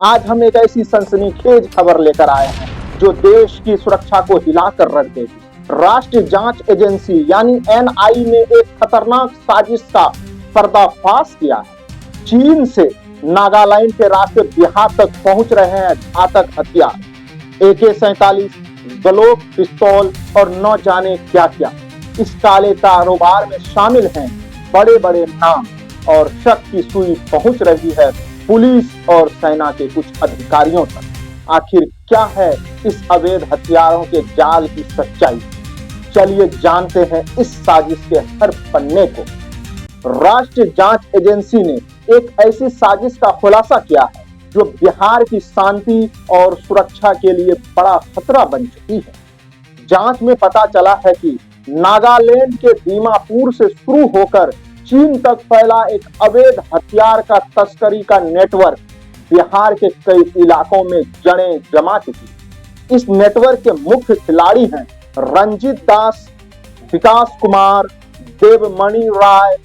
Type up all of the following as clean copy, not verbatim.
आज हम एक ऐसी सनसनीखेज खबर लेकर आए हैं जो देश की सुरक्षा को हिलाकर रख देगी। राष्ट्रीय जांच एजेंसी यानी एनआई ने एक खतरनाक साजिश का पर्दाफाश किया है। चीन से नागालैंड के रास्ते बिहार तक पहुंच रहे हैं घातक हथियार, AK-47, ग्लोक पिस्तौल और न जाने क्या क्या। इस काले कारोबार में शामिल हैं बड़े बड़े नाम और शक की सुई पहुंच रही है पुलिस और सेना के कुछ अधिकारियों तक। आखिर क्या है इस अवैध हथियारों के जाल की सच्चाई? चलिए जानते हैं इस साजिश के हर पन्ने को। राष्ट्रीय जांच एजेंसी ने एक ऐसी साजिश का खुलासा किया है जो बिहार की शांति और सुरक्षा के लिए बड़ा खतरा बन चुकी है। जांच में पता चला है कि नागालैंड के दीमापुर से शुरू होकर चीन तक फैला एक अवैध हथियार का तस्करी का नेटवर्क बिहार के कई इलाकों में जड़ें जमा चुकी। इस नेटवर्क के मुख्य खिलाड़ी हैं रंजीत दास, विकास कुमार, देवमणि राय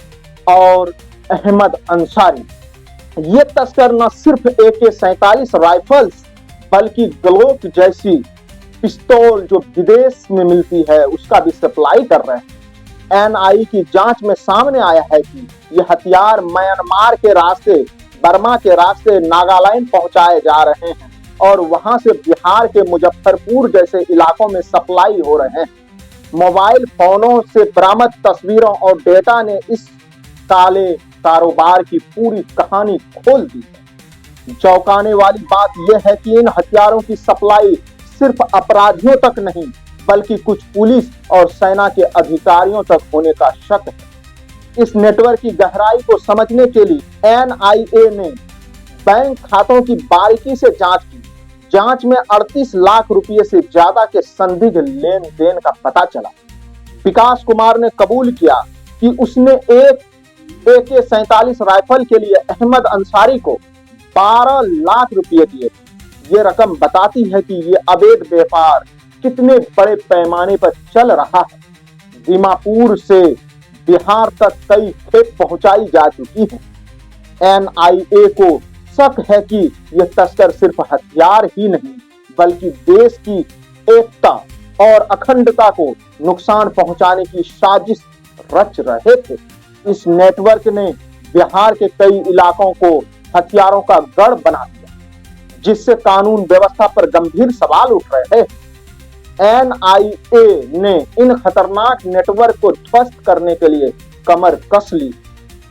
और अहमद अंसारी। ये तस्कर न सिर्फ AK-47 राइफल्स बल्कि ग्लोक जैसी पिस्तौल जो विदेश में मिलती है उसका भी सप्लाई कर रहे हैं। एनआई की जांच में सामने आया है कि ये हथियार म्यांमार के रास्ते, बर्मा के रास्ते नागालैंड पहुंचाए जा रहे हैं और वहां से बिहार के मुजफ्फरपुर जैसे इलाकों में सप्लाई हो रहे हैं। मोबाइल फोनों से बरामद तस्वीरों और डेटा ने इस काले कारोबार की पूरी कहानी खोल दी है। चौंकाने वाली बात यह है कि इन हथियारों की सप्लाई सिर्फ अपराधियों तक नहीं बल्कि कुछ पुलिस और सेना के अधिकारियों तक होने का शक है। इस नेटवर्क की गहराई को समझने के लिए एनआईए ने बैंक खातों की बारीकी से जांच की। जांच में 38 लाख रुपए से ज्यादा के संदिग्ध लेन देन का पता चला। विकास कुमार ने कबूल किया कि उसने एक AK-47 राइफल के लिए अहमद अंसारी को 12 लाख रुपए दिए। ये रकम बताती है कि ये अवैध व्यापार कितने बड़े पैमाने पर चल रहा है। दीमापुर से बिहार तक कई खेप पहुंचाई जा चुकी है। एनआईए को शक है कि यह तस्कर सिर्फ हथियार ही नहीं बल्कि देश की एकता और अखंडता को नुकसान पहुंचाने की साजिश रच रहे थे। इस नेटवर्क ने बिहार के कई इलाकों को हथियारों का गढ़ बना दिया, जिससे कानून व्यवस्था पर गंभीर सवाल उठ रहे हैं। एनआईए ने इन खतरनाक नेटवर्क को ध्वस्त करने के लिए कमर कस ली।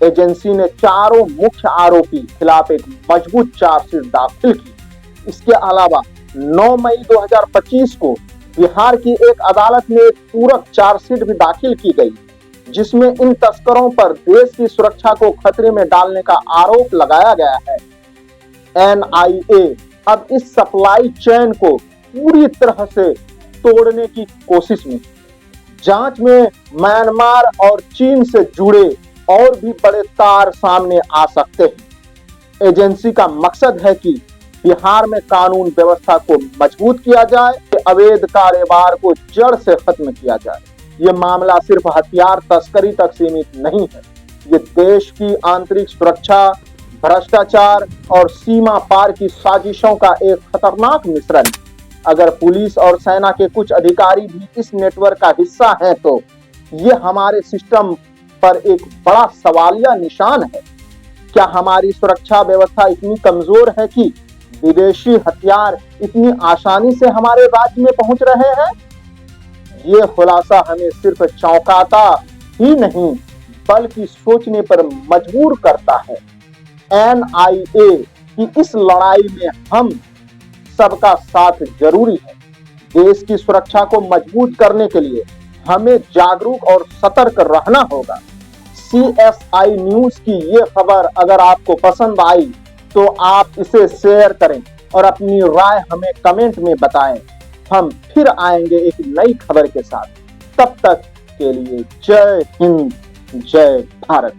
एजेंसी ने चारों मुख्य आरोपी खिलाफ एक मजबूत चार्जशीट दाखिल की। इसके अलावा 9 मई 2025 को बिहार की एक अदालत में एक पूरक चार्जशीट भी दाखिल की गई, जिसमें इन तस्करों पर देश की सुरक्षा को खतरे में डालने का आरोप लगाया गया है। एनआईए अब इस सप्लाई चेन को पूरी तरह से तोड़ने की कोशिश में। जांच में म्यांमार और चीन से जुड़े और भी बड़े तार सामने आ सकते हैं। एजेंसी का मकसद है कि बिहार में कानून व्यवस्था को मजबूत किया जाए, अवैध कारोबार को जड़ से खत्म किया जाए। ये मामला सिर्फ हथियार तस्करी तक सीमित नहीं है, ये देश की आंतरिक सुरक्षा, भ्रष्टाचार और सीमा पार की साजिशों का एक खतरनाक मिश्रण है। अगर पुलिस और सेना के कुछ अधिकारी भी इस नेटवर्क का हिस्सा हैं तो ये हमारे सिस्टम पर एक बड़ा सवालिया निशान है। क्या हमारी सुरक्षा व्यवस्था इतनी कमजोर है कि विदेशी हथियार इतनी आसानी से हमारे राज्य में पहुंच रहे हैं? ये खुलासा हमें सिर्फ चौंकाता ही नहीं बल्कि सोचने पर मजबूर करता है। एनआईए की इस लड़ाई में हम सबका साथ जरूरी है। देश की सुरक्षा को मजबूत करने के लिए हमें जागरूक और सतर्क रहना होगा। CSI न्यूज की ये खबर अगर आपको पसंद आई तो आप इसे शेयर करें और अपनी राय हमें कमेंट में बताएं। हम फिर आएंगे एक नई खबर के साथ। तब तक के लिए जय हिंद, जय भारत।